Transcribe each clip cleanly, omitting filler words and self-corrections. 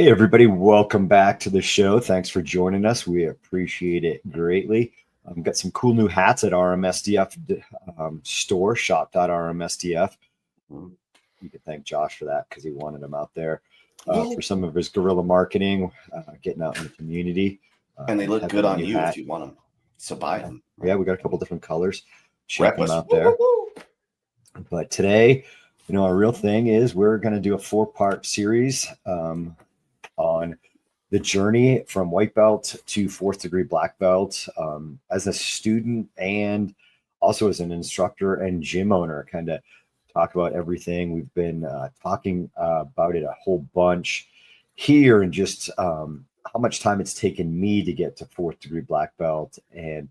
Hey, everybody. Welcome back to the show. Thanks for joining us. We appreciate it greatly. Got some cool new hats at RMSDF store, shop.rmsdf. You can thank Josh for that because he wanted them out there for some of his guerrilla marketing, getting out in the community. And they look good on you if you want them. So buy them. Yeah, we got a couple different colors. Check them out there. But today, our real thing is we're going to do a 4-part series on the journey from white belt to 4th degree black belt as a student and also as an instructor and gym owner. Kind of talk about everything. We've been talking about it a whole bunch here, and just how much time it's taken me to get to 4th degree black belt, and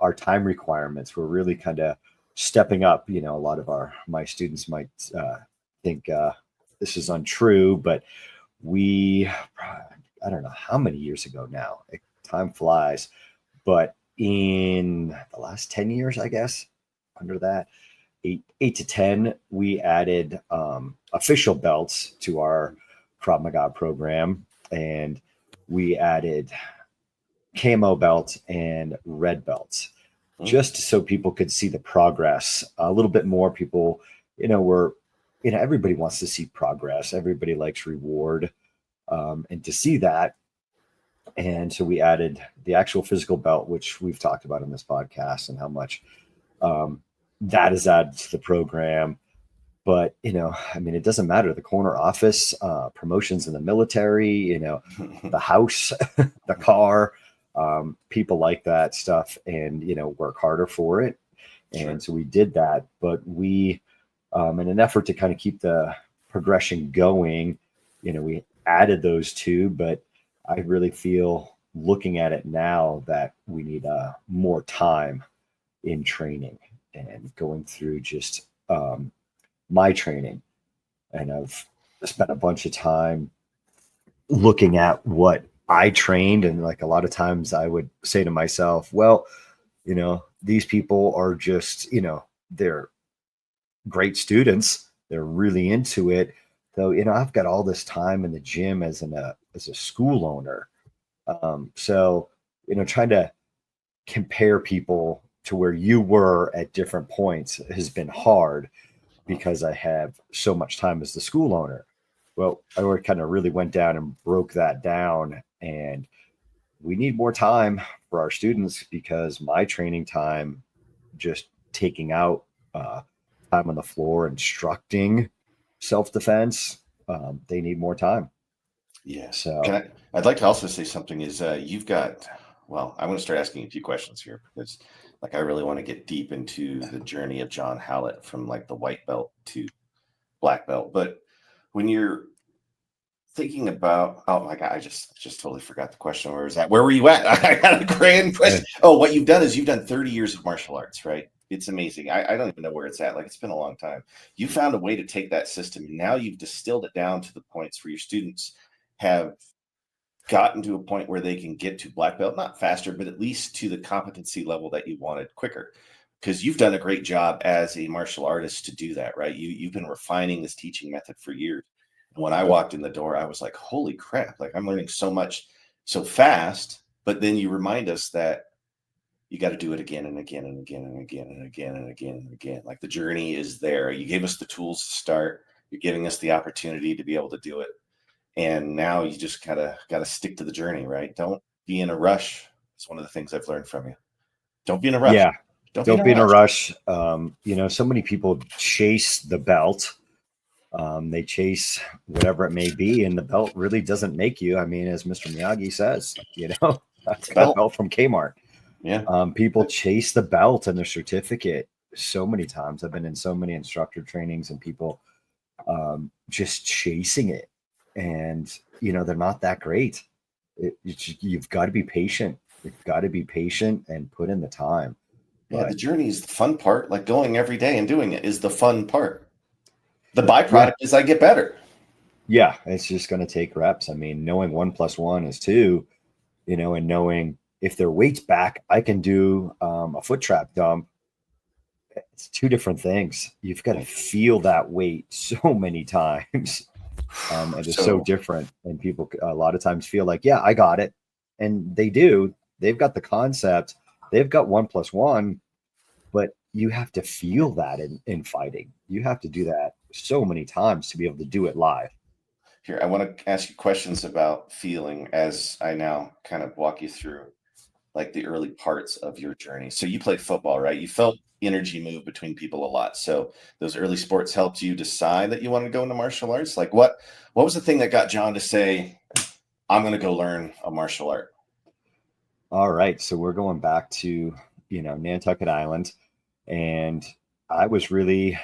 our time requirements. We're really kind of stepping up. A lot of my students might think this is untrue, but I don't know how many years ago now, time flies, but in the last 10 years, I guess, under that, 8 to 10, we added official belts to our Krav Maga program, and we added camo belts and red belts, just so people could see the progress a little bit more. People, everybody wants to see progress. Everybody likes reward, and to see that. And so we added the actual physical belt, which we've talked about in this podcast, and how much that is added to the program. But, it doesn't matter. The corner office, promotions in the military, the house, the car, people like that stuff and, work harder for it. And so we did that, but we, in an effort to kind of keep the progression going, we added those two, but I really feel, looking at it now, that we need more time in training and going through just my training. And I've spent a bunch of time looking at what I trained, and like a lot of times I would say to myself, well, these people are just, they're great students. They're really into it. So, I've got all this time in the gym as a school owner. So, trying to compare people to where you were at different points has been hard because I have so much time as the school owner. Well, I kind of really went down and broke that down, and we need more time for our students because my training time, just taking out time on the floor, instructing self-defense, they need more time. Yeah. So I'd like to also say something is you've got, well, I'm going to start asking a few questions here because I really want to get deep into the journey of John Hallett from the white belt to black belt. But when you're thinking about, oh my God, I just totally forgot the question. Where was that? Where were you at? I had a grand question. Oh, what you've done is you've done 30 years of martial arts, right? It's amazing. I don't even know where it's at. It's been a long time. You found a way to take that system, and now you've distilled it down to the points where your students have gotten to a point where they can get to black belt, not faster, but at least to the competency level that you wanted quicker. Because you've done a great job as a martial artist to do that, right? You've been refining this teaching method for years. And when I walked in the door, I was like, holy crap, I'm learning so much so fast. But then you remind us that you got to do it again and again and again and again and again and again and again. The journey is there. You gave us the tools to start. You're giving us the opportunity to be able to do it. And now you just got to stick to the journey, right? Don't be in a rush. It's one of the things I've learned from you. Don't be in a rush. Yeah. Don't be in a rush. So many people chase the belt. They chase whatever it may be, and the belt really doesn't make you. As Mr. Miyagi says, that's a belt from Kmart. Yeah. People chase the belt and their certificate so many times. I've been in so many instructor trainings, and people just chasing it, and they're not that great. You've got to be patient. You've got to be patient and put in the time. Yeah, the journey is the fun part. Going every day and doing it is the fun part. The byproduct is I get better. Yeah, it's just going to take reps. Knowing 1 + 1 is 2, and knowing if their weight's back, I can do a foot trap dump. It's two different things. You've got to feel that weight so many times It is so different. And people a lot of times feel like, yeah, I got it. And they do. They've got the concept. They've got 1+1, but you have to feel that in fighting. You have to do that so many times to be able to do it live. Here, I want to ask you questions about feeling as I now kind of walk you through like the early parts of your journey. So you played football, right? You felt energy move between people a lot. So those early sports helped you decide that you wanted to go into martial arts. Like what was the thing that got John to say, I'm going to go learn a martial art? All right. So we're going back to, Nantucket Island, and I was really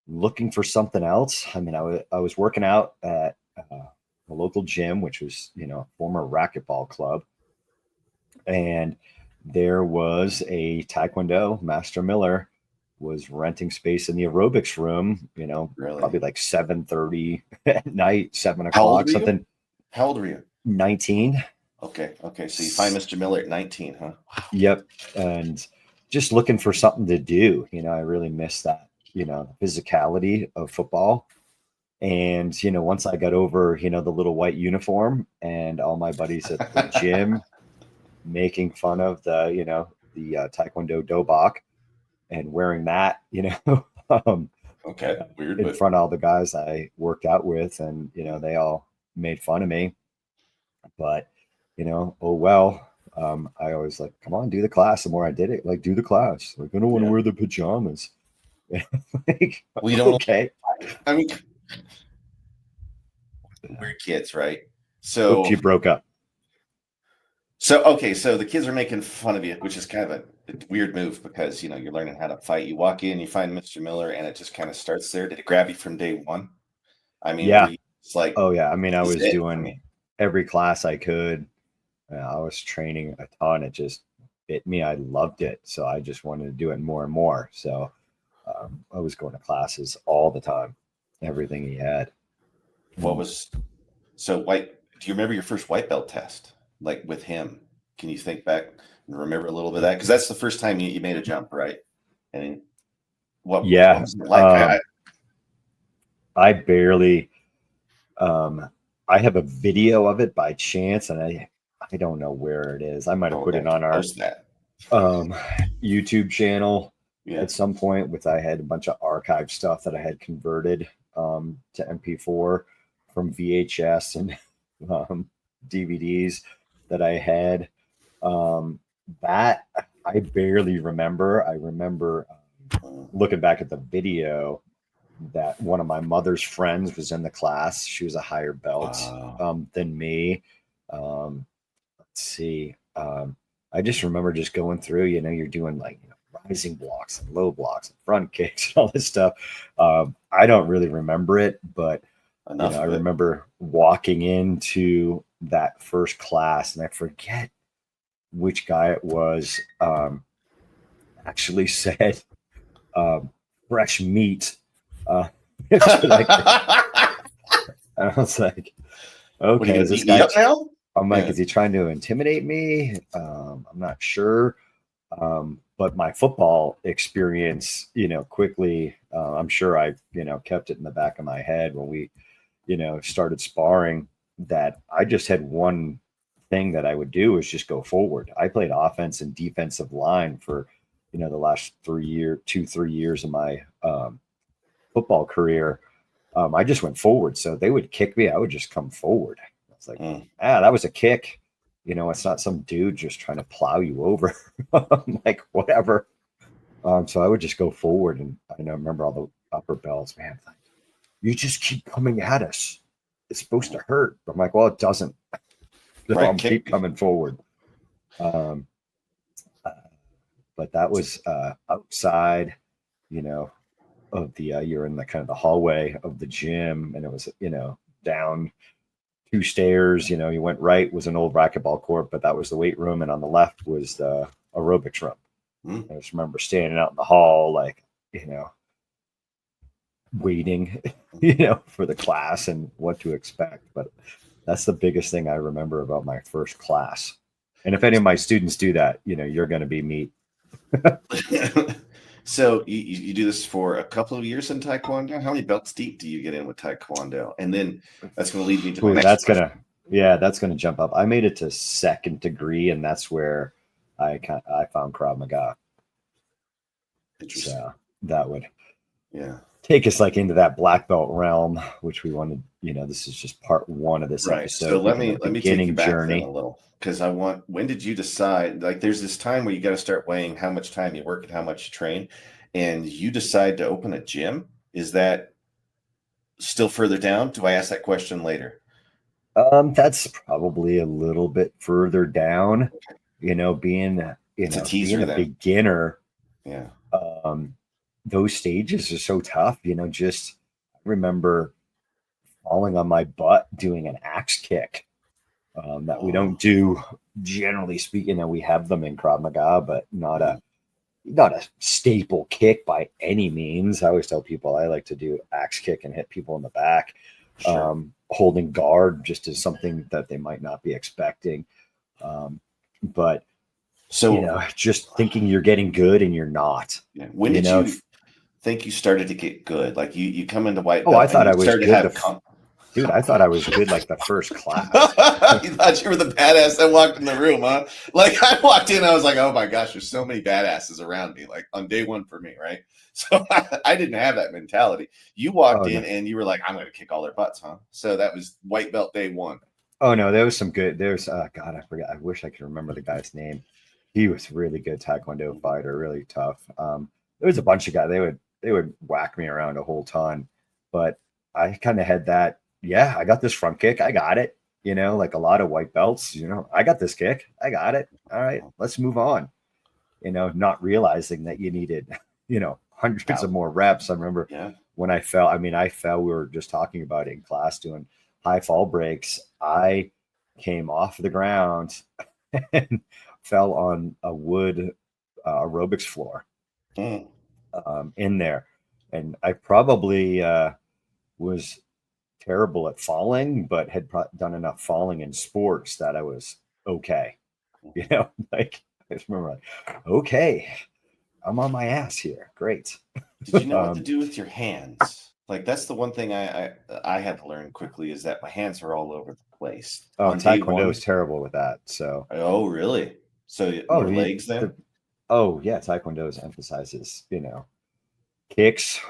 looking for something else. I mean, I was working out at a local gym, which was, a former racquetball club. And there was a Taekwondo. Master Miller was renting space in the aerobics room, Really? probably like 7:30 at night, 7 How old o'clock, were you? something. How old were you? 19. Okay. So you find Mr. Miller at 19, huh? Wow. Yep. And just looking for something to do. I really miss that, physicality of football. And, once I got over, the little white uniform and all my buddies at the gym making fun of the Taekwondo dobak and wearing that, okay, weird, in front of all the guys I worked out with, and, they all made fun of me. But, oh, well, I always like, come on, do the class. The more I did it, like, do the class. Like, I don't want to wear the pajamas. Like, we don't. Okay. I mean, we're kids, right? So you broke up. So, okay. So the kids are making fun of you, which is kind of a weird move because, you're learning how to fight. You walk in, you find Mr. Miller, and it just kind of starts there. Did it grab you from day one? I mean, yeah. It's like, oh yeah. I mean, I was doing every class I could. I was training a ton. It just bit me. I loved it. So I just wanted to do it more and more. So I was going to classes all the time, everything he had. So do you remember your first white belt test? Like with him? Can you think back and remember a little bit of that? Because that's the first time you made a jump, right? And what was it like? I barely, I have a video of it by chance, and I don't know where it is. I might have put it on our YouTube channel at some point. I had a bunch of archive stuff that I had converted to MP4 from VHS and DVDs that I had. That I barely remember. I remember looking back at the video that one of my mother's friends was in the class. She was a higher belt than me. Let's see. I just remember just going through, you're doing like rising blocks and low blocks and front kicks and all this stuff. I don't really remember it, but I remember walking into that first class, and I forget which guy it was, actually said fresh meat. And I was like, okay, is this guy now? I'm like, is he trying to intimidate me? I'm not sure. But my football experience, quickly, I'm sure I, kept it in the back of my head when we, started sparring, that I just had one thing that I would do is just go forward. I played offense and defensive line for, the last 3 years of my football career. I just went forward. So they would kick me, I would just come forward. I was like, that was a kick. It's not some dude just trying to plow you over. I'm like, whatever. So I would just go forward, and I remember all the upper belts, man. Like, you just keep coming at us. It's supposed to hurt. I'm like, well, it doesn't. So I'll keep coming forward. But that was outside, of the you're in the kind of the hallway of the gym, and it was, down 2 stairs. You went right was an old racquetball court, but that was the weight room, and on the left was the aerobics room. I just remember standing out in the hall, like, waiting, for the class and what to expect. But that's the biggest thing I remember about my first class. And if any of my students do that, you're going to be meat. So you do this for a couple of years in Taekwondo. How many belts deep do you get in with Taekwondo? And then that's going to lead me to my next question. That's gonna jump up. I made it to second degree, and that's where I found Krav Maga. Interesting. So that would take us like into that black belt realm, which we wanted. This is just part one of this episode. So let me take you back journey a little, because when did you decide? Like, there's this time where you got to start weighing how much time you work and how much you train, and you decide to open a gym. Is that still further down? Do I ask that question later? That's probably a little bit further down. Being a beginner. Yeah. Those stages are so tough. Just remember falling on my butt doing an axe kick that we don't do, generally speaking. We have them in Krav Maga, but not a staple kick by any means. I always tell people I like to do axe kick and hit people in the back. Sure. Holding guard just is something that they might not be expecting. But just thinking you're getting good and you're not. Yeah. When did you think you started to get good? Like you come into white belt. I thought I was good. Dude, I thought I was good like the first class. You thought you were the badass that walked in the room, huh? Like, I walked in, I was like, oh my gosh, there's so many badasses around me, like on day one for me, right? So I didn't have that mentality. You walked in and you were like, I'm going to kick all their butts, huh? So that was white belt day one. Oh, no, there was some good. There's, God, I forgot. I wish I could remember the guy's name. He was really good Taekwondo fighter, really tough. There was a bunch of guys. They would whack me around a whole ton, but I kind of had that. Yeah, I got this front kick. I got it. Like a lot of white belts, I got this kick. I got it. All right, let's move on. Not realizing that you needed, hundreds of more reps. I remember when I fell. I fell. We were just talking about it in class doing high fall breaks. I came off the ground and fell on a wood aerobics floor in there. And I probably was terrible at falling, but had done enough falling in sports that I was okay. Like I just remember like, okay, I'm on my ass here. Great. Did you know what to do with your hands? Like, that's the one thing I had to learn quickly, is that my hands are all over the place. Taekwondo is terrible with that. So. Oh, really? So more legs then? Taekwondo emphasizes, kicks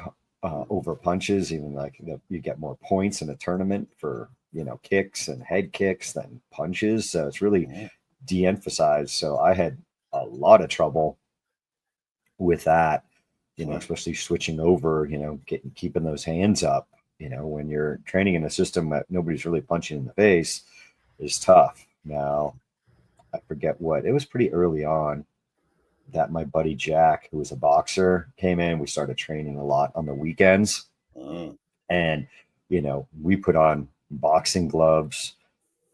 over punches. Even like you get more points in a tournament for, kicks and head kicks than punches. So it's really de-emphasized. So I had a lot of trouble with that. Especially switching over, keeping those hands up, when you're training in a system that nobody's really punching in the face is tough. Now, I forget it was pretty early on that my buddy Jack, who was a boxer, came in. We started training a lot on the weekends. And, we put on boxing gloves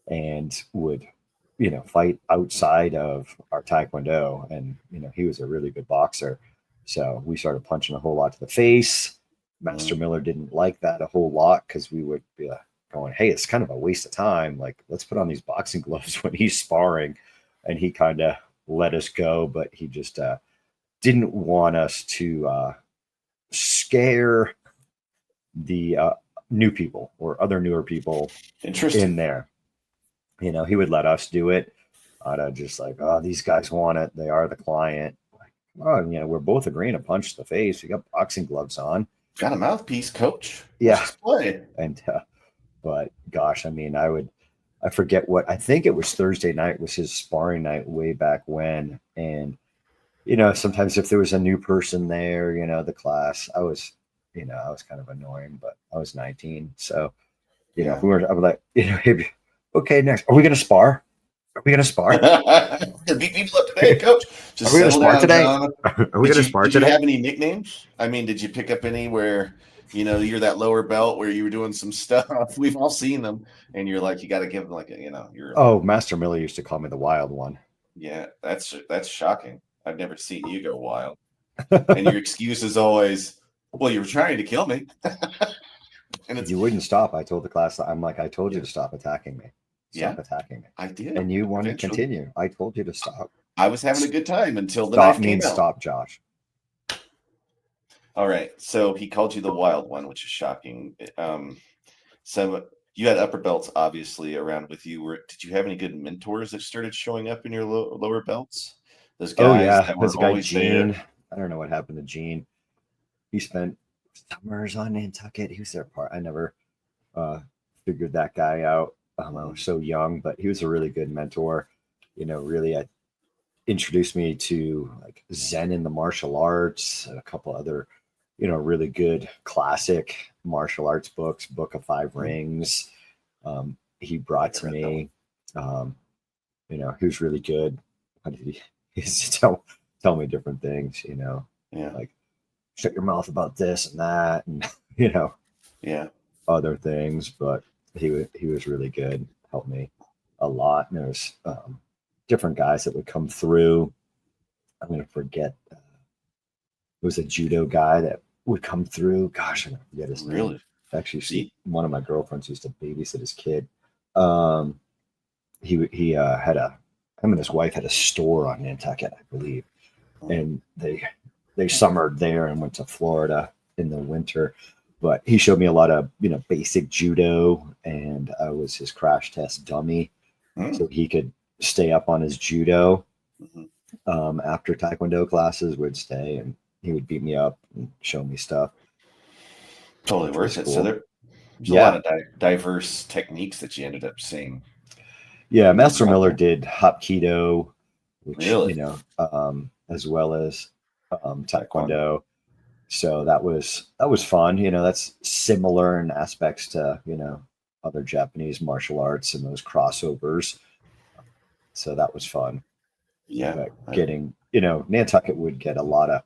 and would, fight outside of our Taekwondo. And, he was a really good boxer. So we started punching a whole lot to the face. Master Miller didn't like that a whole lot because we would be going, hey, it's kind of a waste of time. Like, let's put on these boxing gloves when he's sparring. And he kind of let us go, but he just didn't want us to scare the new people or other newer people in there. He would let us do it. Just like, oh, these guys want it. They are the client. Oh, we're both agreeing to punch the face. We got boxing gloves on. Got a mouthpiece, coach. Yeah. And, but gosh, I forget I think it was Thursday night was his sparring night way back when. And, sometimes if there was a new person there, the class, I was kind of annoying, but I was 19. So, I was like, hey, okay, next, are we going to spar? Are we going to spar? Beat people up today, coach. Are we going to spar today? Are we going to spar today? Did you have any nicknames? Did you pick up any where, you're that lower belt where you were doing some stuff? We've all seen them. And you're like, you got to give them like, Master Miller used to call me the wild one. Yeah, that's shocking. I've never seen you go wild. And your excuse is always, well, you were trying to kill me. And you wouldn't stop. I told the class, I'm like, I told you to stop attacking me. Stop attacking me. I did. And you want to continue. I told you to stop. I was having a good time until the stop knife means stop, Josh. All right. So he called you the wild one, which is shocking. So you had upper belts obviously around with you. Did you have any good mentors that started showing up in your lower belts? Those Oh guys yeah, that there's were a guy always there. Gene. I don't know what happened to Gene. He spent summers on Nantucket. He was there part. I never uh, figured that guy out. I was so young, but he was a really good mentor. Really introduced me to like Zen in the martial arts, a couple other, really good classic martial arts books, Book of Five Rings. He brought to me, um, he was really good. How did he used to tell me different things, like shut your mouth about this and that, and other things. But he was really good, helped me a lot. And there's different guys that would come through. I'm gonna forget. It was a judo guy that would come through. Gosh, I forget his name. Actually, one of my girlfriends used to babysit his kid. He had him and his wife had a store on Nantucket, I believe, and they summered there and went to Florida in the winter. But he showed me a lot of basic judo, and I was his crash test dummy, so he could stay up on his judo. After Taekwondo classes, would stay and he would beat me up and show me stuff. Totally worth it. Cool. So there's a lot of diverse techniques that you ended up seeing. Yeah, Master Miller did Hapkido, which as well as Taekwondo. So that was fun. That's similar in aspects to other Japanese martial arts and those crossovers. So that was fun. Yeah, getting Nantucket would get a lot of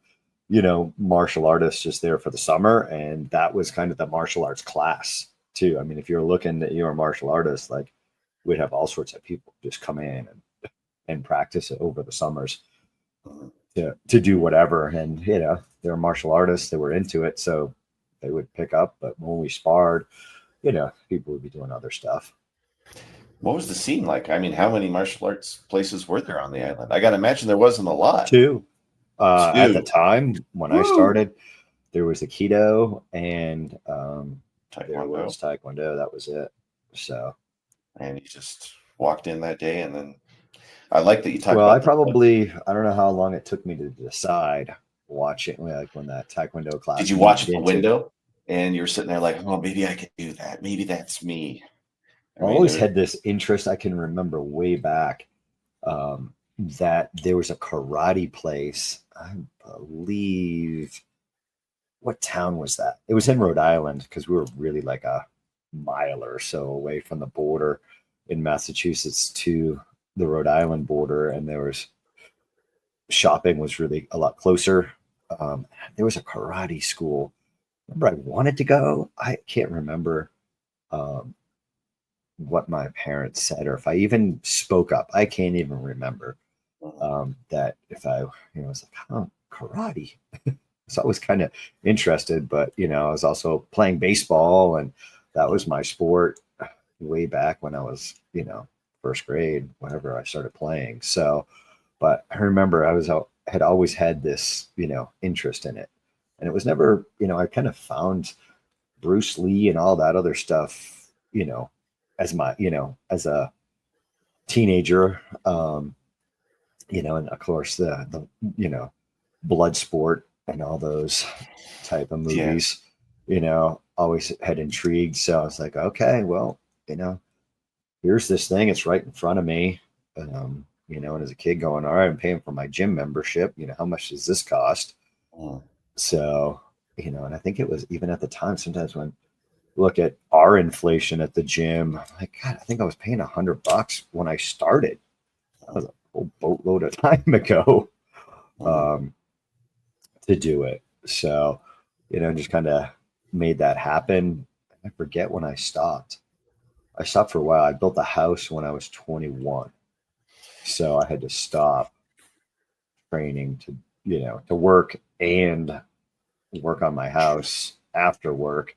martial artists just there for the summer, and that was kind of the martial arts class too. I mean, if you're looking at you're a martial artist, like we'd have all sorts of people just come in and practice it over the summers to do whatever. And they're martial artists, they were into it, so they would pick up. But when we sparred, people would be doing other stuff. What was the scene like? I mean, how many martial arts places were there on the island? I got to imagine there wasn't a lot. Two. At the time when I started, there was the Aikido and there was Taekwondo. That was it. So, and you just walked in that day, and then I like that you talked. Well, I don't know how long it took me to decide watching like when that Taekwondo class. Did you watch the window and you're sitting there like, oh, maybe I could do that. Maybe that's me. I always had this interest. I can remember way back that there was a karate place. I believe, what town was that? It was in Rhode Island because we were really like a mile or so away from the border in Massachusetts to the Rhode Island border, and there was shopping was really a lot closer. There was a karate school. Remember, I wanted to go. I can't remember what my parents said or if I even spoke up. I can't even remember that if I was like, oh, karate. So I was kind of interested, but I was also playing baseball, and that was my sport way back when I was first grade, whenever I started playing. So, but I remember had always had this interest in it, and it was never I kind of found Bruce Lee and all that other stuff as my as a teenager, and of course the blood sport and all those type of movies, always had intrigued. So I was like, okay, well, here's this thing. It's right in front of me. And as a kid going, all right, I'm paying for my gym membership. How much does this cost? So, and I think it was even at the time, sometimes when look at our inflation at the gym, like, God, I think I was paying $100 when I started. That was a whole boatload of time ago. To do it. So, just kind of made that happen. I forget when I stopped. I stopped for a while. I built a house when I was 21. So I had to stop training to work and work on my house after work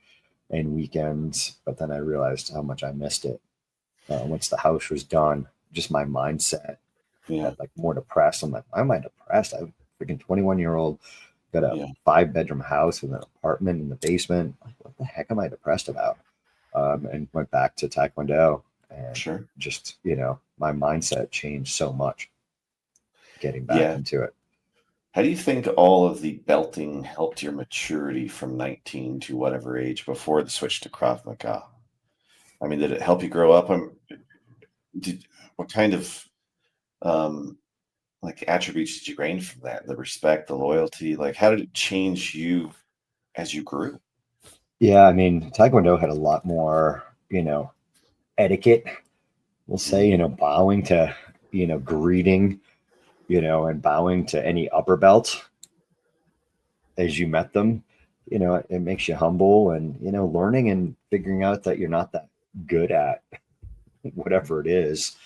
and weekends. But then I realized how much I missed it. Once the house was done, just my mindset, like more depressed. I'm like, why am I depressed? I'm a freaking 21-year-old got a 5-bedroom house with an apartment in the basement. Like, what the heck am I depressed about? And went back to Taekwondo, and just, my mindset changed so much getting back into it. How do you think all of the belting helped your maturity from 19 to whatever age before the switch to Krav Maga? I mean, did it help you grow up? What kind of like attributes did you gain from that? The respect, the loyalty, like how did it change you as you grew? Yeah, I mean, Taekwondo had a lot more, etiquette, we'll say, bowing to, greeting, and bowing to any upper belt as you met them. It makes you humble, and, learning and figuring out that you're not that good at whatever it is,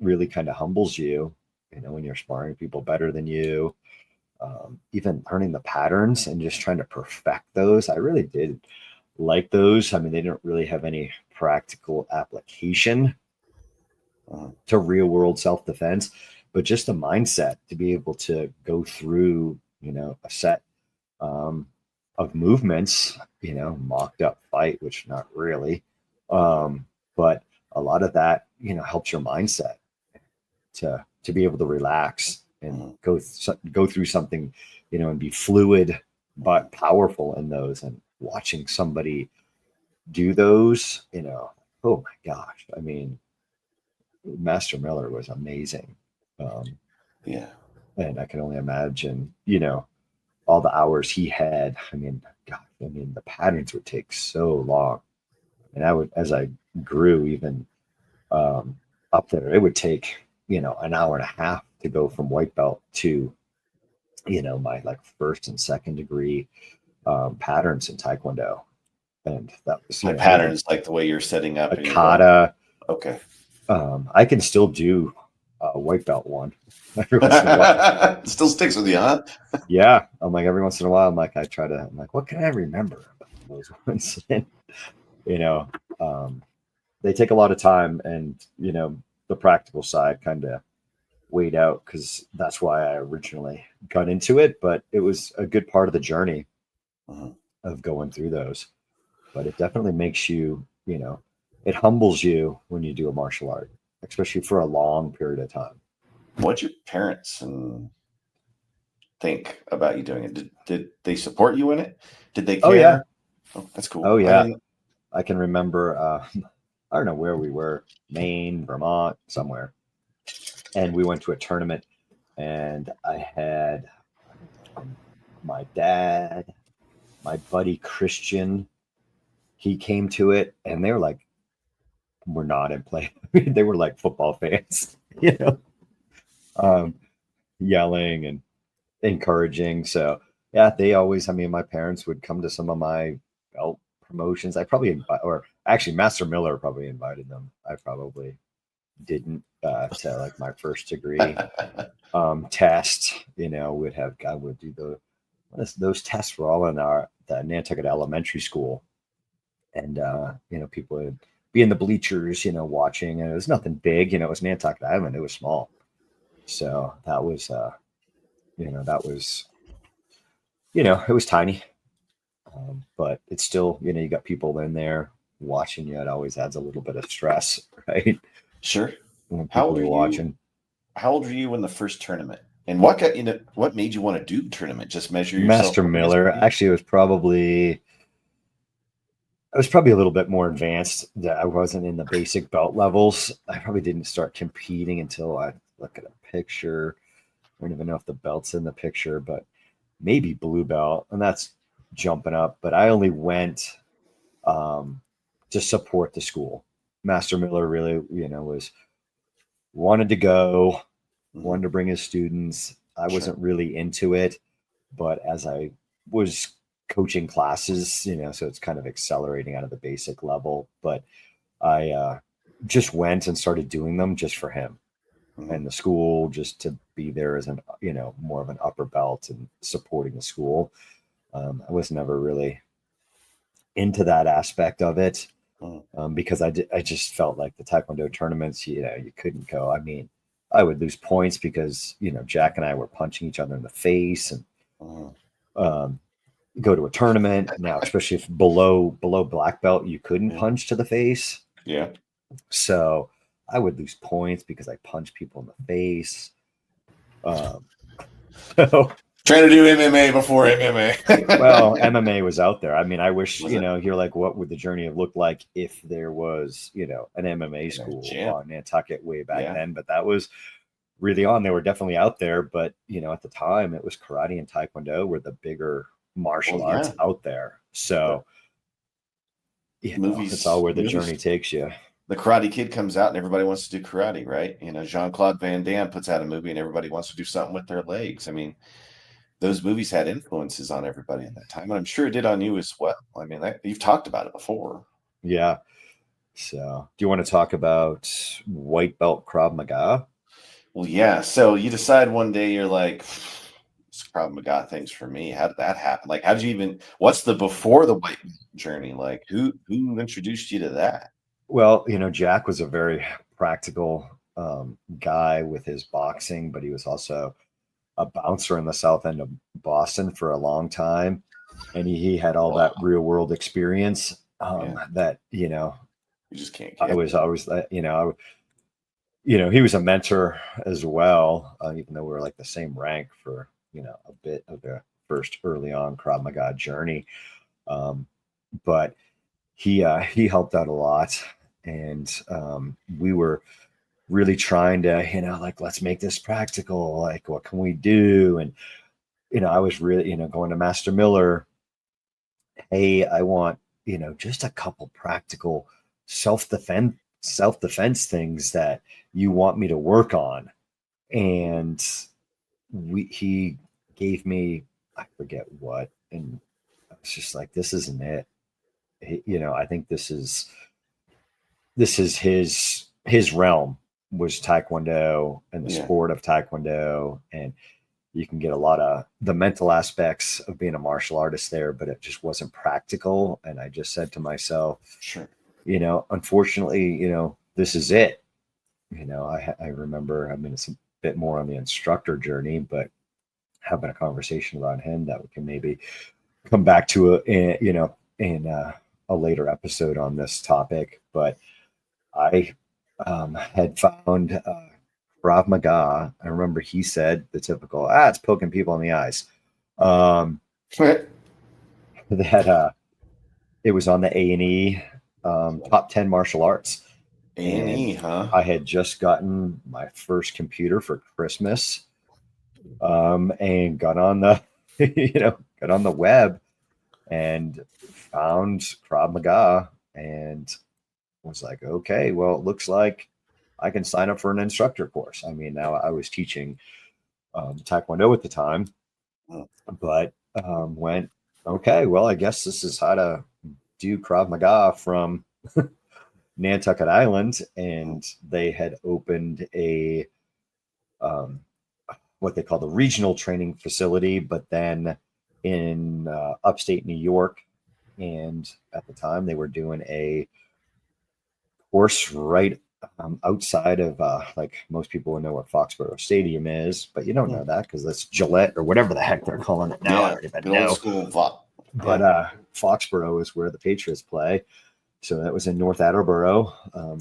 really kind of humbles you, when you're sparring people better than you. Even learning the patterns and just trying to perfect those. I really did like those. I mean, they didn't really have any practical application to real world self-defense, but just a mindset to be able to go through, a set of movements, mocked up fight, which not really. But a lot of that, helps your mindset to be able to relax and go through something, and be fluid but powerful in those. And watching somebody do those, oh my gosh, I mean, Master Miller was amazing. And I can only imagine, all the hours he had. I mean, God, the patterns would take so long. And as I grew even up there, it would take, an hour and a half to go from white belt to, my like first and second degree patterns in Taekwondo. And that was my patterns, like the way you're setting up a kata. Okay. I can still do white belt one every once in a while. It still sticks with you, huh? Yeah. I'm like, every once in a while, I'm like, what can I remember about those ones? And, they take a lot of time, and, the practical side kind of weighed out, because that's why I originally got into it. But it was a good part of the journey of going through those. But it definitely makes you, it humbles you when you do a martial art, especially for a long period of time. What'd your parents think about you doing it? Did they support you in it? Did they care? Oh, yeah. Oh, that's cool. Oh, yeah. I can remember, I don't know where we were, Maine, Vermont, somewhere. And we went to a tournament, and I had my dad, my buddy Christian, he came to it, and they were like, we're not in play. They were like football fans, yelling and encouraging. So yeah, they always, my parents would come to some of my belt promotions. I probably, or actually Master Miller probably invited them. I probably didn't, to like my first degree test, I would do those tests were all in the Nantucket Elementary School. And, people would be in the bleachers, watching, and it was nothing big, it was Nantucket Island. It was small. So that was, it was tiny. But it's still, you got people in there watching you. It always adds a little bit of stress, right? Sure. When people are watching. How old were you in the first tournament? And what made you want to do the tournament? Just measure yourself? Master Miller. Actually, I was probably a little bit more advanced. That I wasn't in the basic belt levels. I probably didn't start competing until I look at a picture. I don't even know if the belt's in the picture, but maybe blue belt, and that's jumping up. But I only went to support the school. Master Miller really, wanted to go, wanted to bring his students. I wasn't really into it, but as I was coaching classes, so it's kind of accelerating out of the basic level. But I just went and started doing them just for him and the school, just to be there as more of an upper belt and supporting the school. I was never really into that aspect of it, because I just felt like the Taekwondo tournaments, you couldn't go. I would lose points because, Jack and I were punching each other in the face, and go to a tournament. Now, especially if below black belt, you couldn't punch to the face. Yeah. So I would lose points because I punch people in the face. So trying to do MMA before MMA. Well, MMA was out there. I mean, I wish, you're like, what would the journey have looked like if there was, an MMA school on Nantucket way back then? But that was really on. They were definitely out there. But, at the time, it was karate and Taekwondo were the bigger martial arts out there. So, it's all where the journey takes you. The Karate Kid comes out and everybody wants to do karate, right? Jean-Claude Van Damme puts out a movie and everybody wants to do something with their legs. I mean, those movies had influences on everybody at that time, and I'm sure it did on you as well. I mean, you've talked about it before. Yeah. So, do you want to talk about white belt Krav Maga? Well, yeah. So you decide one day you're like, this Krav Maga thing's for me. How did that happen? Like, how did you even? What's the before the white belt journey? Like, who introduced you to that? Well, Jack was a very practical guy with his boxing, but he was also a bouncer in the south end of Boston for a long time. And he had all that real world experience that, you just can't. I was always, he was a mentor as well, even though we were like the same rank for, a bit of the first early on Krav Maga journey. But he helped out a lot. And we were really trying to, let's make this practical. Like, what can we do? And, I was really, going to Master Miller. Hey, I want, just a couple practical self-defense things that you want me to work on. And he gave me, I forget what. And I was just like, this isn't it. I think this is his realm was Taekwondo and the sport of Taekwondo. And you can get a lot of the mental aspects of being a martial artist there, but it just wasn't practical. And I just said to myself, sure, unfortunately, this is it. I remember, it's a bit more on the instructor journey, but having a conversation around him that we can maybe come back to in a later episode on this topic. But I had found Krav Maga. I remember he said the typical, it's poking people in the eyes. That it was on the A&E top 10 martial arts. A&E, huh? I had just gotten my first computer for Christmas, and got on the, got on the web and found Krav Maga and was like, okay, well, it looks like I can sign up for an instructor course. I mean, now I was teaching Taekwondo at the time, but went, okay, well, I guess this is how to do Krav Maga from Nantucket Island. And they had opened a what they call the regional training facility, but then in upstate New York. And at the time they were doing a course right outside of like most people would know what Foxborough Stadium is, but you don't know that because that's Gillette or whatever the heck they're calling it now. I don't even know. Old school but Foxborough is where the Patriots play. So that was in North Attleboro.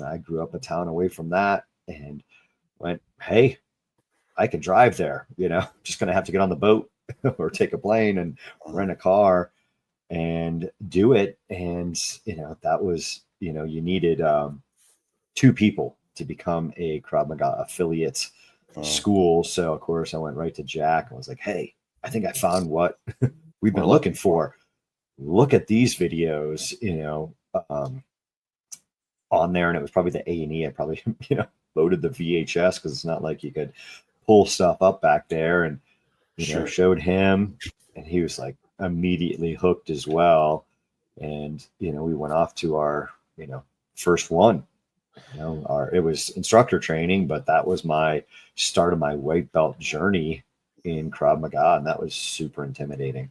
I grew up a town away from that and went, hey, I can drive there, just going to have to get on the boat or take a plane and rent a car and do it. And, that was, you needed 2 people to become a Krav Maga affiliate school. So of course I went right to Jack and was like, hey, I think I found what we've been looking for. Look at these videos, on there. And it was probably the A&E. I probably, loaded the VHS because it's not like you could pull stuff up back there, and, showed him, and he was like immediately hooked as well. And, we went off to our, first one. It was instructor training, but that was my start of my white belt journey in Krav Maga, and that was super intimidating.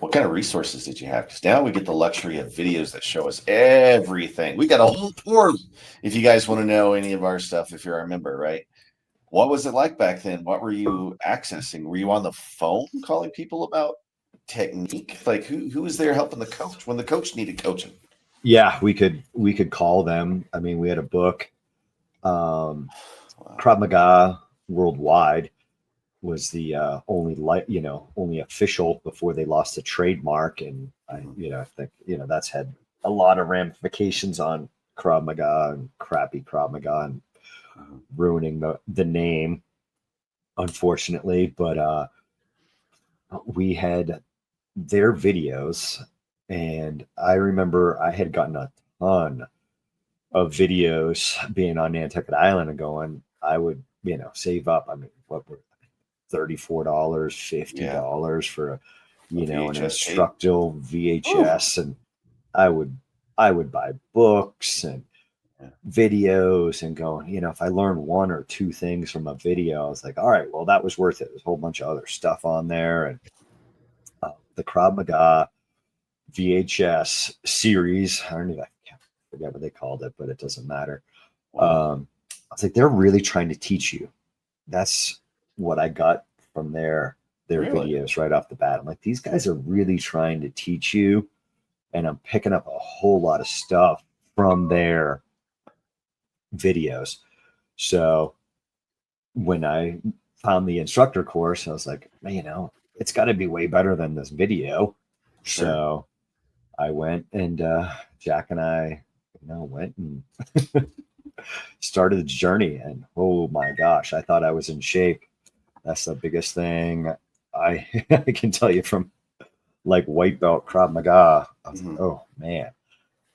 What kind of resources did you have? Because now we get the luxury of videos that show us everything. We got a whole portal if you guys want to know any of our stuff, if you're a member, right? What was it like back then? What were you accessing? Were you on the phone calling people about technique? Like who was there helping the coach when the coach needed coaching? Yeah, we could call them. I mean, we had a book. Krav Maga worldwide was the only official before they lost the trademark, and I think that's had a lot of ramifications on Krav Maga and crappy Krav Maga and ruining the name, unfortunately. But we had their videos, and I remember I had gotten a ton of videos being on Nantucket Island and going, I would, save up. I mean, what were $34, $50 for an Instructor VHS. Ooh. And I would buy books and videos and going, if I learned one or two things from a video, I was like, all right, well, that was worth it. There's a whole bunch of other stuff on there. And the Krav Maga VHS series, I forget what they called it, but it doesn't matter. I was like, they're really trying to teach you. That's what I got from their videos right off the bat. I'm like, these guys are really trying to teach you, and I'm picking up a whole lot of stuff from their videos. So when I found the instructor course, I was like, it's got to be way better than this video. Sure. So I went, and Jack and I went and started the journey, and oh my gosh, I thought I was in shape. That's the biggest thing I can tell you from like white belt Krav Maga. I was like, oh man,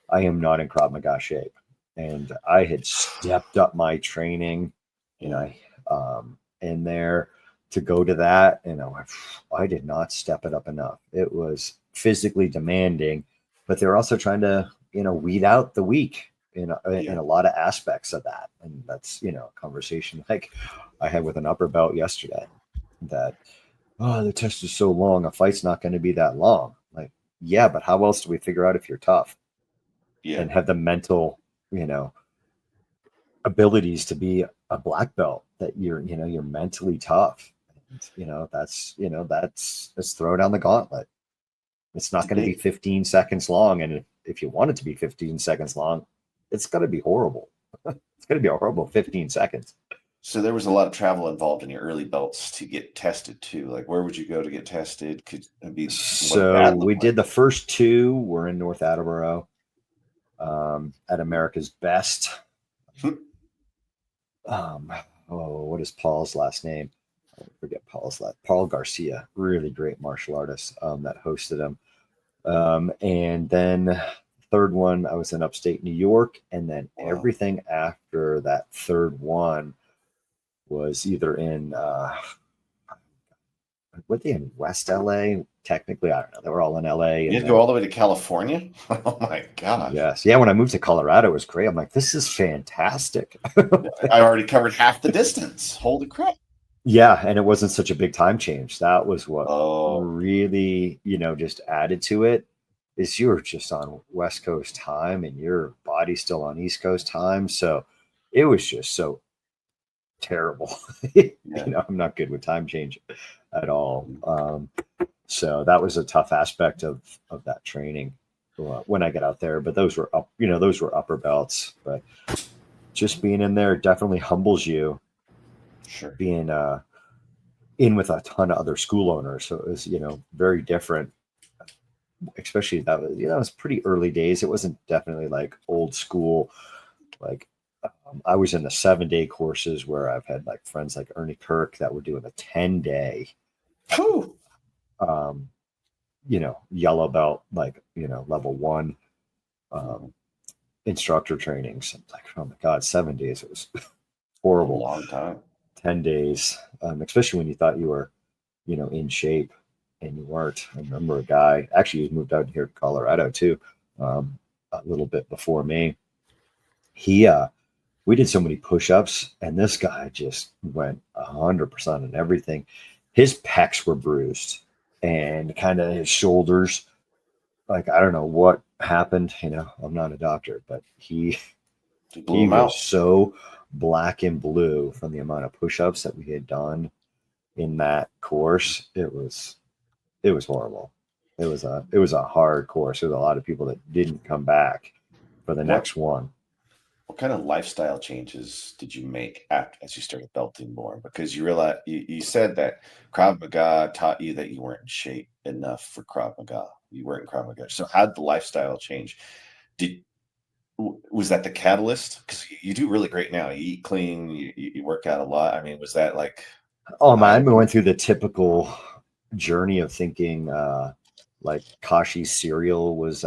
I am not in Krav Maga shape. And I had stepped up my training, in there to go to that. And I did not step it up enough. It was physically demanding, but they're also trying to, weed out the weak in a lot of aspects of that. And that's, a conversation like I had with an upper belt yesterday that, the test is so long, a fight's not going to be that long. Like, yeah, but how else do we figure out if you're tough? Yeah. And have the mental, abilities to be a black belt, that you're mentally tough. And, let's throw down the gauntlet. It's not going to be 15 seconds long. And if you want it to be 15 seconds long, it's going to be horrible. It's going to be a horrible 15 seconds. So there was a lot of travel involved in your early belts to get tested too. Like, where would you go to get tested? So we did the first two were in North Attleboro, at America's Best. What is Paul's last name? I forget Paul Garcia, really great martial artist, that hosted him. And then third one, I was in upstate New York, and then everything after that third one was either in were they in West LA? Technically, I don't know. They were all in LA. You had to go all the way to California? Oh my God. Yes. Yeah. When I moved to Colorado, it was great. I'm like, this is fantastic. I already covered half the distance. Holy crap. Yeah. And it wasn't such a big time change. That was what really, just added to it, is you were just on West Coast time and your body's still on East Coast time. So it was just so terrible. I'm not good with time change at all. So that was a tough aspect of that training when I get out there. But those were upper belts. But just being in there definitely humbles you. Sure. Being in with a ton of other school owners, so it was very different. Especially that was it was pretty early days. It wasn't definitely like old school. Like I was in the 7-day courses where I've had like friends like Ernie Kirk that were doing a 10-day. Yellow belt, like, level 1 instructor trainings. I'm like, oh my God, 7 days. It was horrible. A long time. 10 days, especially when you thought you were, in shape and you weren't. I remember a guy, actually he moved out here to Colorado too, a little bit before me. We did so many push-ups, and this guy just went 100% on everything. His pecs were bruised, and kind of his shoulders. Like, I don't know what happened. I'm not a doctor, but he was so black and blue from the amount of push-ups that we had done in that course. It was horrible. It was a hard course. There was a lot of people that didn't come back for the next one. What kind of lifestyle changes did you make as you started belting more? Because you realized you said that Krav Maga taught you that you weren't in shape enough for Krav Maga. You weren't in Krav Maga. So how did the lifestyle change? Was that the catalyst? Because you do really great now. You eat clean. You work out a lot. I mean, was that like? Oh man, we went through the typical journey of thinking like Kashi's cereal was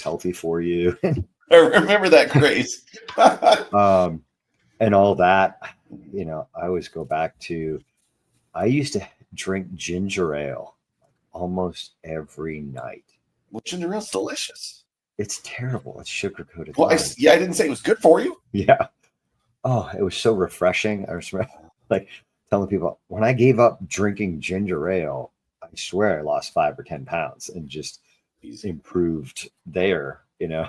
healthy for you. I remember that craze. And all that, you know, I always go back to, I used to drink ginger ale almost every night. Well, ginger ale's delicious. It's terrible. It's sugar coated. Well, I didn't say it was good for you. Yeah. Oh, it was so refreshing. I was like telling people, when I gave up drinking ginger ale, I swear I lost 5 or 10 pounds and just improved there, you know.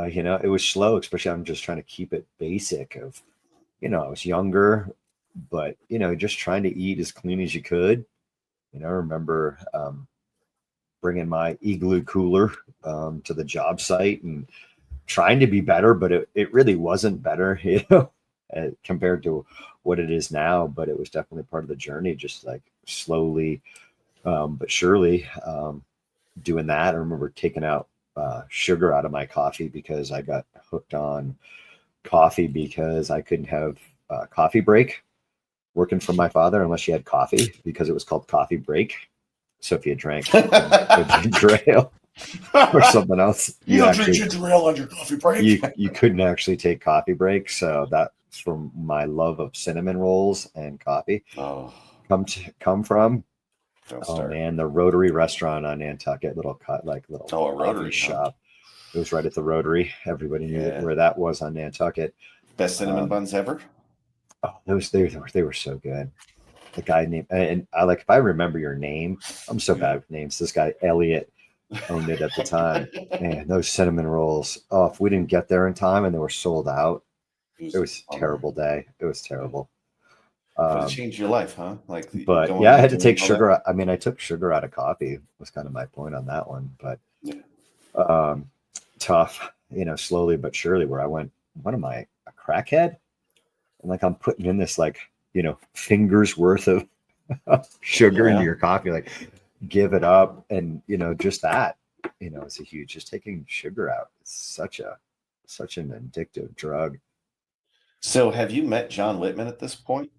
You know, it was slow, especially I'm just trying to keep it basic of, you know, I was younger, but, you know, just trying to eat as clean as you could. You know, I remember bringing my igloo cooler to the job site and trying to be better, but it really wasn't better, you know, compared to what it is now. But it was definitely part of the journey, just like slowly but surely doing that. I remember taking out sugar out of my coffee because I got hooked on coffee because I couldn't have a coffee break working for my father unless you had coffee, because it was called coffee break. So if you drank ginger ale or something else, you don't drink ginger ale on your coffee break. You couldn't actually take coffee breaks. So that's from my love of cinnamon rolls and coffee. Come from. Oh man, the Rotary restaurant on Nantucket, little Rotary shop. It was right at the Rotary. Everybody knew where that was on Nantucket. Best cinnamon buns ever. Oh, they were so good. The guy named, and I like, if I remember your name, I'm so bad with names. This guy Elliot owned it at the time. Man, those cinnamon rolls. Oh, if we didn't get there in time and they were sold out, it was a terrible day. It was terrible. But it changed your life, huh? Like, but yeah, I had to take sugar. I mean, I took sugar out of coffee was kind of my point on that one. But tough, you know, slowly but surely. Where I went, what am I, a crackhead? And like I'm putting in this, like, you know, fingers worth of sugar into your coffee. Like, give it up, and you know, just that, you know, it's a huge. Just taking sugar out. It's such an addictive drug. So, have you met John Whitman at this point?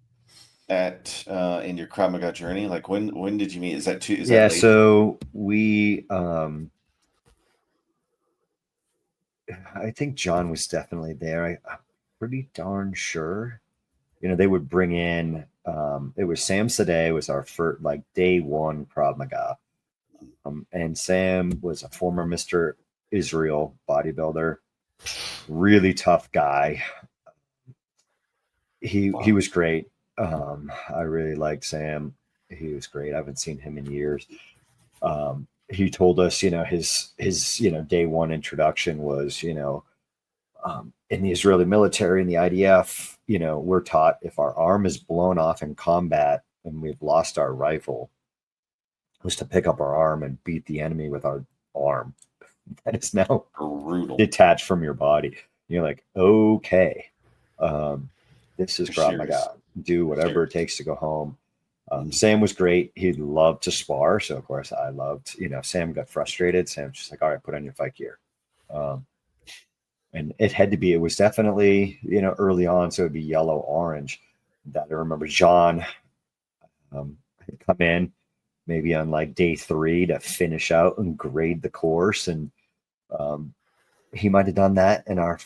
In your Krav Maga journey, like when did you meet? Is that too? So we I think John was definitely there. I'm pretty darn sure. You know, they would bring in it was Sam Sadeh was our first, like, day one Krav Maga, and Sam was a former Mr. Israel bodybuilder, really tough guy. He was great. I really liked Sam. He was great. I haven't seen him in years. He told us, you know, his you know, day one introduction was, you know, in the Israeli military, in the IDF, you know, we're taught if our arm is blown off in combat and we've lost our rifle, was to pick up our arm and beat the enemy with our arm that is now brutal, detached from your body. And you're like, okay, this is Krav Maga. Do whatever it takes to go home. Sam was great. He loved to spar. So of course I loved, you know, Sam got frustrated. Sam's just like, all right, put on your fight gear. And it was definitely, you know, early on. So it'd be yellow, orange. That I remember John had come in maybe on like day 3 to finish out and grade the course. And he might've done that in our,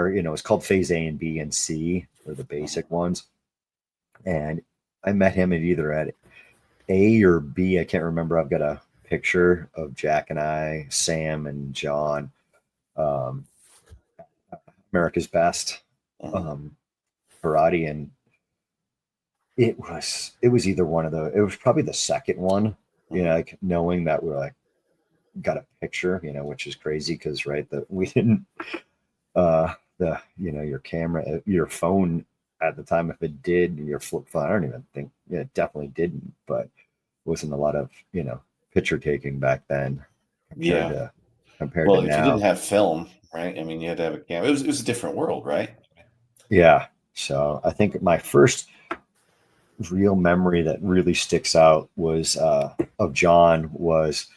you know, it's called phase A and B and C, or the basic ones. And I met him either at A or B. I can't remember. I've got a picture of Jack and I, Sam and John, America's Best karate. And it was either one of it was probably the second one, you know, like knowing that we're like got a picture, you know, which is crazy because, right, that we didn't your camera, your phone at the time, if it did, your flip phone, I don't even think, it definitely didn't, but wasn't a lot of, picture taking back then compared Yeah. to Well, if you didn't now. have film, right? I mean, you had to have a camera. It was a different world, right? Yeah. So I think my first real memory that really sticks out was of John was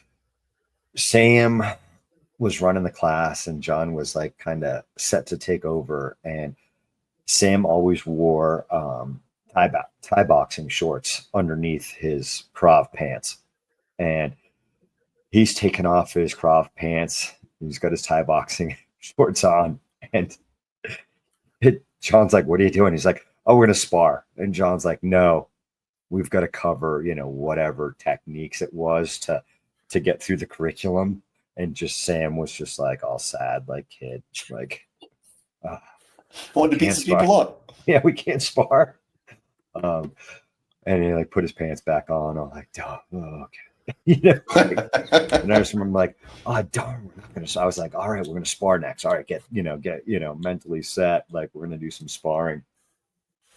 Sam was running the class and John was like kind of set to take over, and Sam always wore Thai boxing shorts underneath his Krav pants, and he's taken off his Krav pants. He's got his Thai boxing shorts on, and John's like, "What are you doing?" He's like, "Oh, we're gonna spar." And John's like, "No, we've got to cover, whatever techniques it was to get through the curriculum." And just Sam was just like all sad, like kid, like, Wanted to beat some people up. Yeah, we can't spar. And he like put his pants back on. I'm like, oh, okay. And I just remember like, oh darn, we're not gonna. I was like, all right, we're gonna spar next. All right, get mentally set. Like we're gonna do some sparring,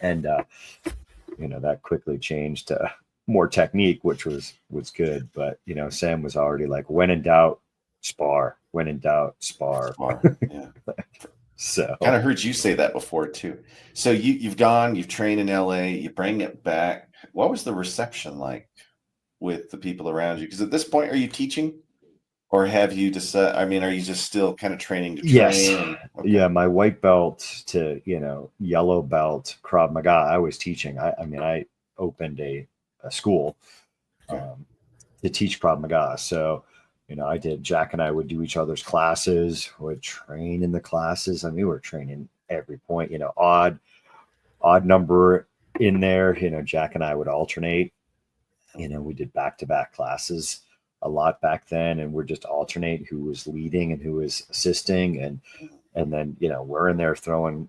and that quickly changed to more technique, which was good. But Sam was already like, when in doubt, spar. When in doubt, spar. Yeah. So kind of heard you say that before too. So you've trained in LA, you bring it back. What was the reception like with the people around you? Because at this point, are you teaching, or have you decided? I mean, are you just still kind of training to train? Yes. Okay. Yeah, my white belt to yellow belt Krav Maga, I was teaching. I opened a school to teach Krav Maga. So I did. Jack and I would do each other's classes, would train in the classes. I mean, we were training every point, odd number in there. Jack and I would alternate. We did back-to-back classes a lot back then, and we're just alternate who was leading and who was assisting. And then, we're in there throwing,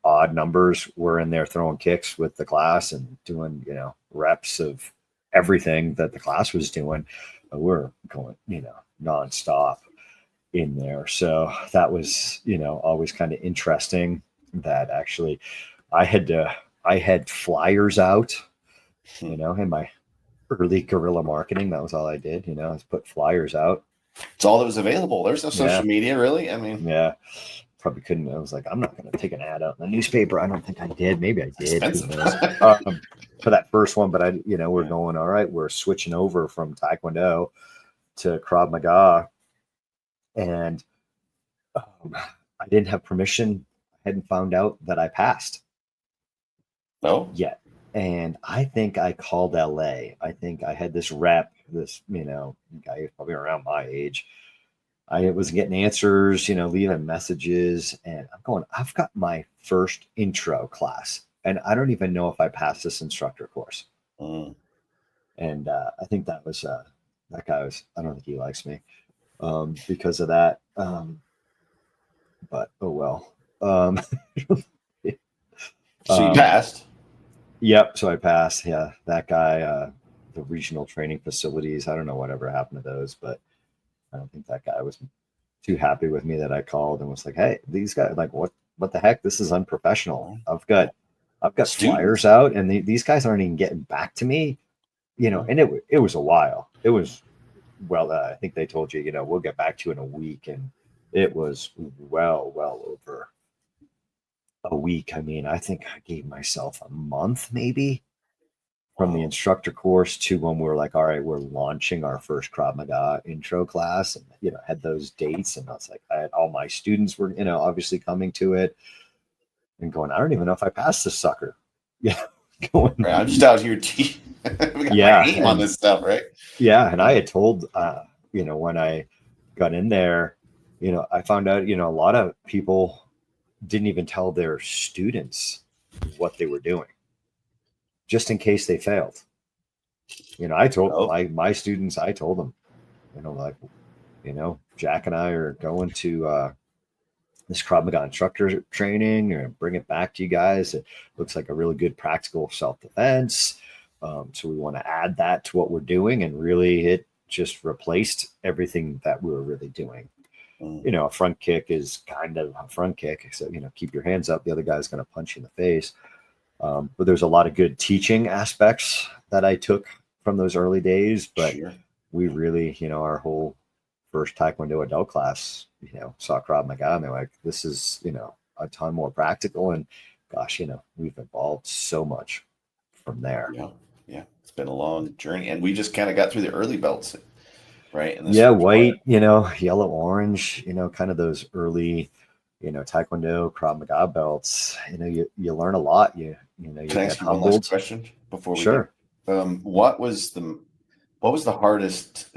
odd numbers. We're in there throwing kicks with the class and doing, reps of everything that the class was doing. We're going, nonstop in there. So that was, always kind of interesting that actually I had flyers out, in my early guerrilla marketing. That was all I did, is put flyers out. It's all that was available. There's no social media, really. I mean, yeah, probably couldn't. I was like, I'm not going to take an ad out in the newspaper. I don't think I did. Maybe I did. For that first one, but we're going, all right, we're switching over from Taekwondo to Krav Maga, and I didn't have permission. I hadn't found out that I passed. No, yet. And I think I called LA. I think I had this rep, this, guy probably around my age. I was getting answers, leaving messages, and I'm going, I've got my first intro class, and I don't even know if I passed this instructor course. And I think that was, that guy was, I don't think he likes me because of that. But, oh well. So you passed? Yep. So I passed. Yeah. That guy, the regional training facilities, I don't know whatever happened to those, but I don't think that guy was too happy with me that I called and was like, hey, these guys, like, what the heck? This is unprofessional. I've got flyers out, and these guys aren't even getting back to me, and it was a while. It was, well, I think they told you, we'll get back to you in a week. And it was well over a week. I mean, I think I gave myself a month maybe from the instructor course to when we were like, all right, we're launching our first Krav Maga intro class, and had those dates, and I was like, I had all my students were obviously coming to it and going, I don't even know if I passed this sucker. Yeah. I'm just out here aim on this stuff, right? Yeah. And I had told when I got in there, I found out a lot of people didn't even tell their students what they were doing, just in case they failed. I told my students, I told them, Jack and I are going to this Krav Maga instructor training, and bring it back to you guys. It looks like a really good practical self-defense. So we want to add that to what we're doing, and really it just replaced everything that we were really doing. a front kick is kind of a front kick. So, keep your hands up. The other guy's going to punch you in the face. But there's a lot of good teaching aspects that I took from those early days. But we really, our whole first Taekwondo adult class, saw Krav Maga, and they're like, this is, a ton more practical. And gosh, we've evolved so much from there. Yeah. It's been a long journey. And we just kind of got through the early belts, right? White, yellow, orange, kind of those early, Taekwondo, Krav Maga belts. You learn a lot. You Can I ask you one last question before we Sure. What was the hardest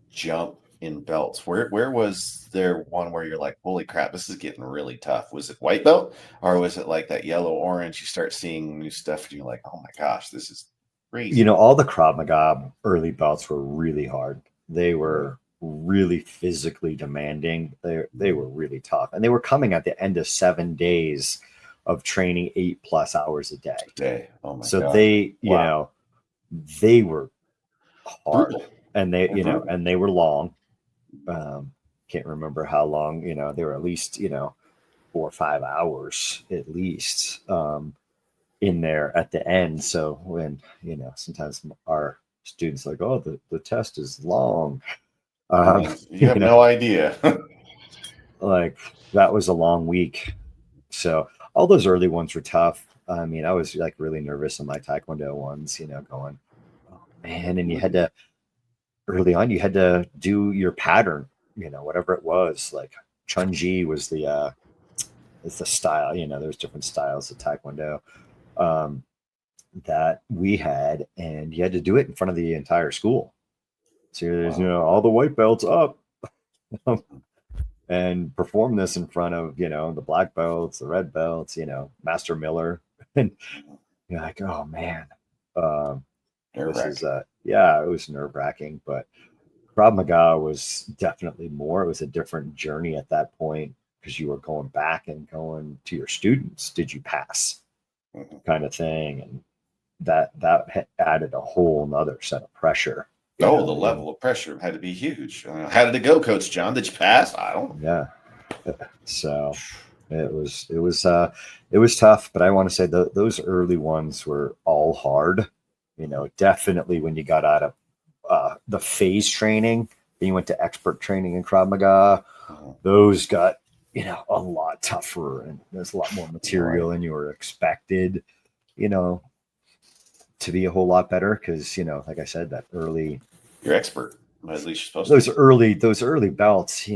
jump in belts? Where was there one where you're like, holy crap, this is getting really tough? Was it white belt, or was it like that yellow, orange? You start seeing new stuff and you're like, oh my gosh, this is crazy. All the Krav Maga early belts were really hard. They were really physically demanding. They were really tough, and they were coming at the end of 7 days of training 8+ hours a day. Oh my so God. They they were hard. Brutal. And they and they were long. Can't remember how long. They were at least 4 or 5 hours at least in there at the end. So when sometimes our students like, oh, the test is long. You have no idea. Like, that was a long week. So all those early ones were tough. I mean, I was like really nervous on my Taekwondo ones, going, oh man. And you had to, early on, you had to do your pattern, whatever it was. Like Chunji was the style, there's different styles of Taekwondo that we had, and you had to do it in front of the entire school. So there's, all the white belts up and perform this in front of, the black belts, the red belts, Master Miller. And you're like, oh man, this is, it was nerve wracking, but Krav Maga was definitely more. It was a different journey at that point because you were going back and going to your students. Did you pass? Kind of thing. And that added a whole nother set of pressure. The level of pressure had to be huge. How did it go, Coach John? Did you pass? I don't. Yeah. So it was tough, but I want to say those early ones were all hard. Definitely when you got out of the phase training, then you went to expert training in Krav Maga. Those got a lot tougher, and there's a lot more material than you were expected. To be a whole lot better because like I said, that early, you're expert, at least you're supposed those to. Those early belts,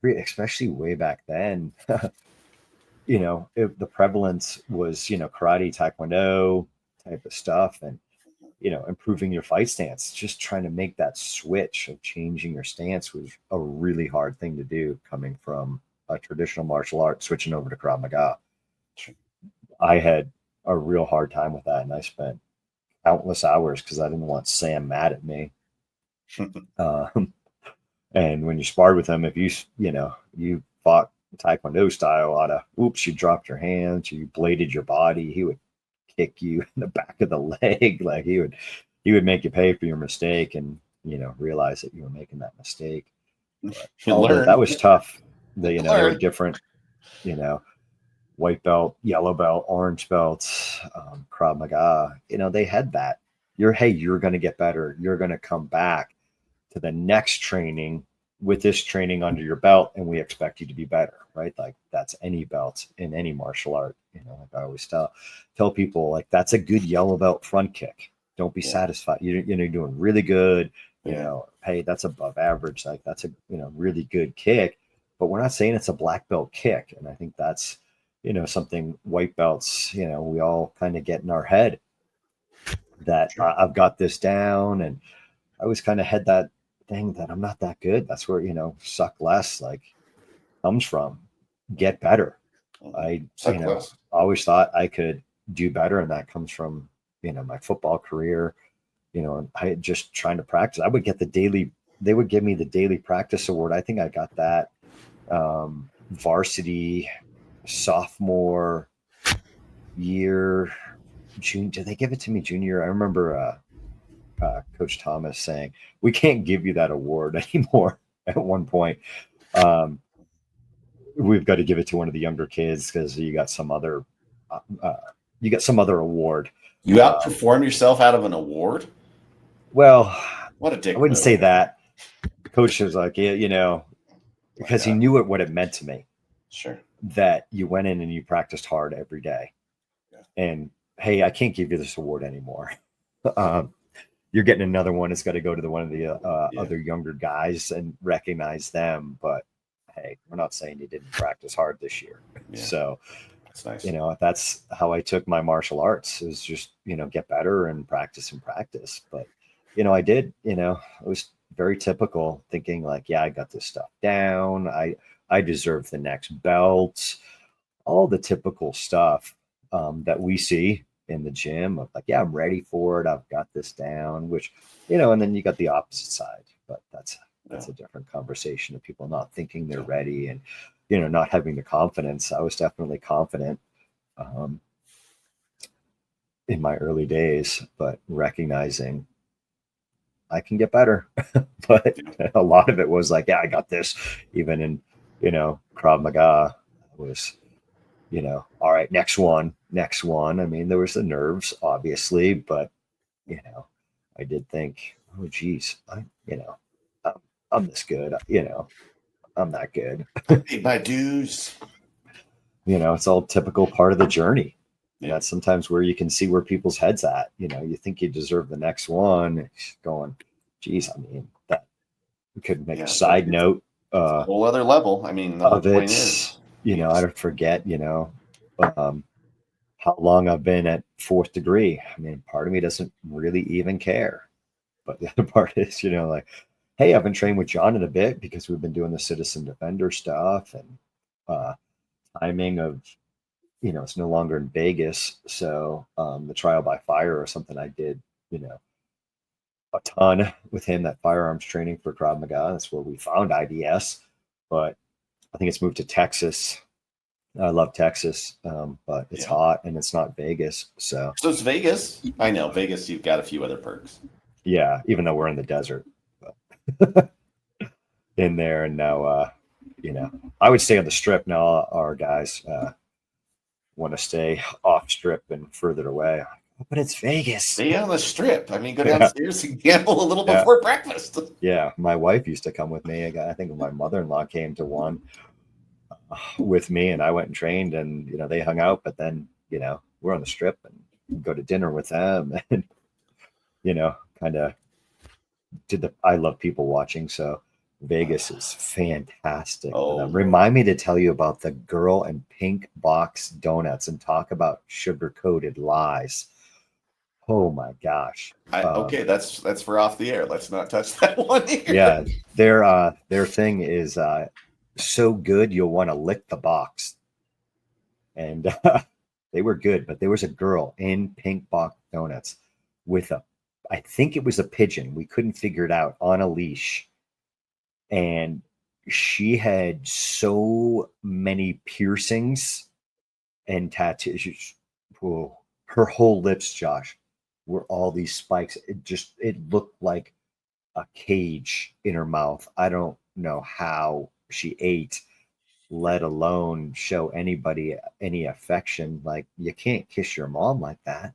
especially way back then, the prevalence was karate, Taekwondo type of stuff, and improving your fight stance. Just trying to make that switch of changing your stance was a really hard thing to do, coming from a traditional martial art, switching over to Krav Maga. I had a real hard time with that, and I spent countless hours because I didn't want Sam mad at me. And when you sparred with him, if you fought Taekwondo style, out of oops, you dropped your hands, you bladed your body, he would kick you in the back of the leg. Like he would make you pay for your mistake, and realize that you were making that mistake. That was tough. They were different, white belt, yellow belt, orange belts, Krav Maga, they had that. You're going to get better. You're going to come back to the next training with this training under your belt, and we expect you to be better, right? Like that's any belt in any martial art. Like I always tell people, like that's a good yellow belt front kick. Don't be satisfied. You're doing really good. Hey, that's above average. Like that's a really good kick, but we're not saying it's a black belt kick. And I think that's something white belts, we all kind of get in our head that I've got this down, and I always kind of had that thing that I'm not that good. That's where, suck less like comes from. Get better. I always thought I could do better, and that comes from, my football career, and I just trying to practice. I would get they would give me the daily practice award. I think I got that varsity sophomore year, June. Did they give it to me junior? I remember Coach Thomas saying, we can't give you that award anymore at one point. we've got to give it to one of the younger kids because you got some other award. You outperform yourself out of an award? Well, what a dick I wouldn't move. say that. The coach was like, yeah, you know, because he knew what it meant to me. Sure. That you went in and you practiced hard every day. Yeah. And hey, I can't give you this award anymore. You're getting another one. It's got to go to one of the other younger guys and recognize them. But hey, we're not saying you didn't practice hard this year. Yeah. So, that's nice. You know, that's how I took my martial arts, is just, you know, get better and practice. But, you know, I did, you know, it was very typical, thinking like, yeah, I got this stuff down. I deserve the next belt, all the typical stuff that we see in the gym of like, yeah, I'm ready for it. I've got this down, which, you know, and then you got the opposite side, but that's a different conversation of people not thinking they're ready and, you know, not having the confidence. I was definitely confident in my early days, but recognizing I can get better. But a lot of it was like, yeah, I got this. Even in, you know, Krav Maga was, you know, all right, next one. I mean, there was the nerves, obviously, but, you know, I did think, oh, geez, I'm this good. You know, I'm that good. I paid my dues. You know, it's all typical part of the journey. Yeah. That's sometimes where you can see where people's heads at. You know, you think you deserve the next one. Going, geez, I mean, that could make a side note. A whole other level. I mean, the whole point is, you know, I don't forget, you know, how long I've been at 4th degree. I mean, part of me doesn't really even care. But the other part is, you know, like, hey, I've been training with John in a bit because we've been doing the citizen defender stuff and timing of, you know, it's no longer in Vegas. So the trial by fire or something I did, you know, a ton with him, that firearms training for Krav Maga. That's where we found IDS, but I think it's moved to Texas. I love Texas, but it's hot and it's not Vegas. So it's Vegas. I know Vegas. You've got a few other perks. Yeah, even though we're in the desert, but in there. And now, you know, I would stay on the strip. Now our guys want to stay off strip and further away. But it's Vegas. Stay on the strip. I mean, go downstairs and gamble a little before breakfast. Yeah, my wife used to come with me. I think my mother-in-law came to one with me, and I went and trained, and, you know, they hung out. But then, you know, we're on the strip and go to dinner with them, and, you know, kind of I love people watching. So Vegas is fantastic. Remind me to tell you about the girl in pink box donuts and talk about sugar-coated lies. Oh my gosh. Okay, that's for off the air. Let's not touch that one here. Yeah, their thing is so good you'll want to lick the box. And they were good, but there was a girl in pink box donuts with I think it was a pigeon. We couldn't figure it out, on a leash. And she had so many piercings and tattoos. Whoa. Her whole lips, Josh, were all these spikes. It looked like a cage in her mouth. I don't know how she ate, let alone show anybody any affection. Like, you can't kiss your mom like that.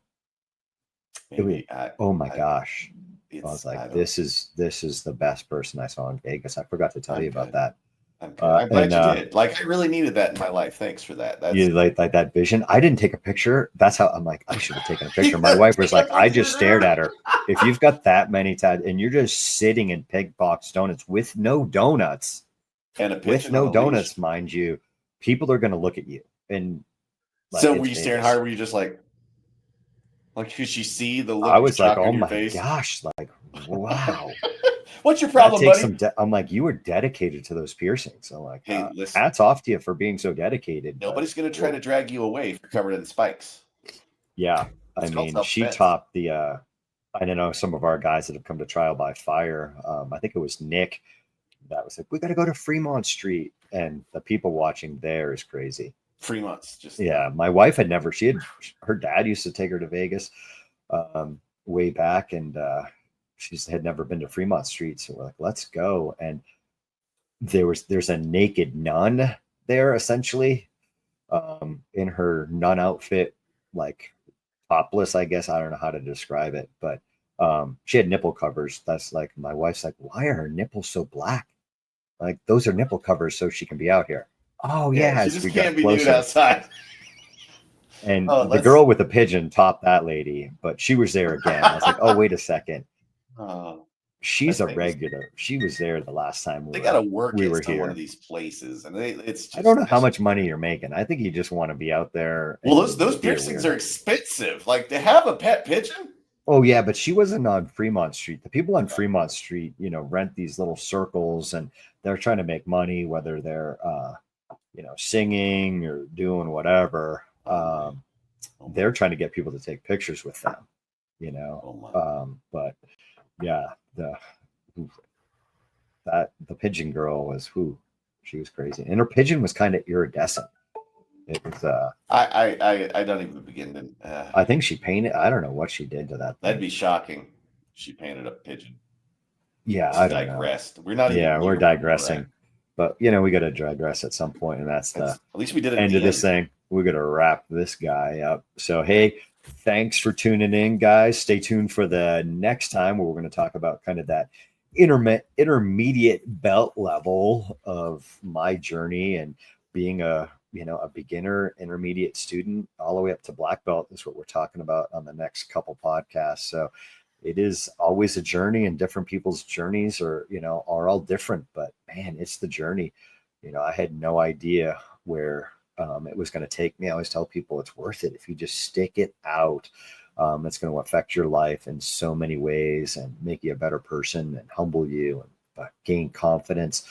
Oh my gosh. I was like, this is the best person I saw in Vegas. I forgot to tell you about that. I'm glad you did. Like, I really needed that in my life. Thanks for that. That's, you like that vision. I didn't take a picture. That's how I'm like, I should have taken a picture. My wife was like, I just stared at her. If you've got that many tats and you're just sitting in pig box donuts with no donuts, mind you, people are going to look at you. And like, so were you staring hard? Were you just like could she see the look? I was like, oh my gosh, like, wow. What's your problem, buddy? I'm like, you were dedicated to those piercings. I'm like, hey, listen, hats off to you for being so dedicated. Nobody's going to try to drag you away if you're covered in spikes. Yeah. I mean, she topped the, I don't know, some of our guys that have come to trial by fire. I think it was Nick that was like, we got to go to Fremont Street. And the people watching there is crazy. Fremont's just. Yeah. My wife had never, her dad used to take her to Vegas way back. And, she had never been to Fremont Street. So we're like, let's go. And there's a naked nun there essentially, in her nun outfit, like topless, I guess. I don't know how to describe it, but she had nipple covers. That's like, my wife's like, why are her nipples so black? Like, those are nipple covers so she can be out here. Oh yeah, she just can't be nude outside. And the girl with the pigeon topped that lady, but she was there again. I was like, oh, wait a second. She's a regular. She was there the last time they got to work we were to here. One of these places, and it's just, I don't know how much money you're making. I think you just want to be out there. Well, those piercings are expensive. Like, to have a pet pigeon. Oh yeah, but she wasn't on Fremont Street. The people on Fremont Street, rent these little circles, and they're trying to make money, whether they're singing or doing whatever. They're trying to get people to take pictures with them, but yeah, the pigeon girl was she was crazy, and her pigeon was kind of iridescent. It was I don't even begin to I think she painted, I don't know what she did to that thing. That'd be shocking. She painted a pigeon. Yeah, I digressed. We're not we're digressing. But we got to digress at some point, and at least we did it end of this thing. We're going to wrap this guy up. So, hey, thanks for tuning in, guys. Stay tuned for the next time where we're going to talk about kind of that intermediate belt level of my journey and being a beginner, intermediate student, all the way up to black belt is what we're talking about on the next couple podcasts. So it is always a journey, and different people's journeys are all different, but man, it's the journey. I had no idea where it was going to take me. I always tell people it's worth it. If you just stick it out, it's going to affect your life in so many ways and make you a better person and humble you and gain confidence.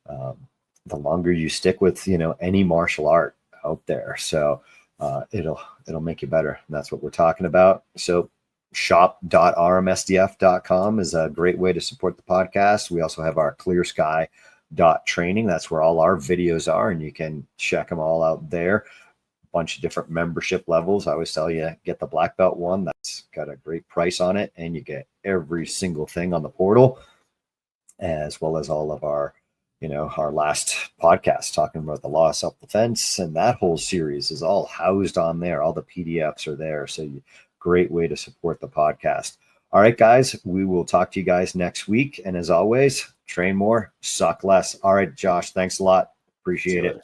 The longer you stick with, any martial art out there. So it'll make you better. And that's what we're talking about. So shop.rmsdf.com is a great way to support the podcast. We also have our ClearSky.Training. That's where all our videos are, and you can check them all out there. A bunch of different membership levels. I always tell you, get the black belt one. That's got a great price on it, and you get every single thing on the portal, as well as all of our our last podcast talking about the law of self-defense, and that whole series is all housed on there. All the PDFs are there. So great way to support the podcast. All right, guys, we will talk to you guys next week. And as always, train more, suck less. All right, Josh, thanks a lot. Appreciate it.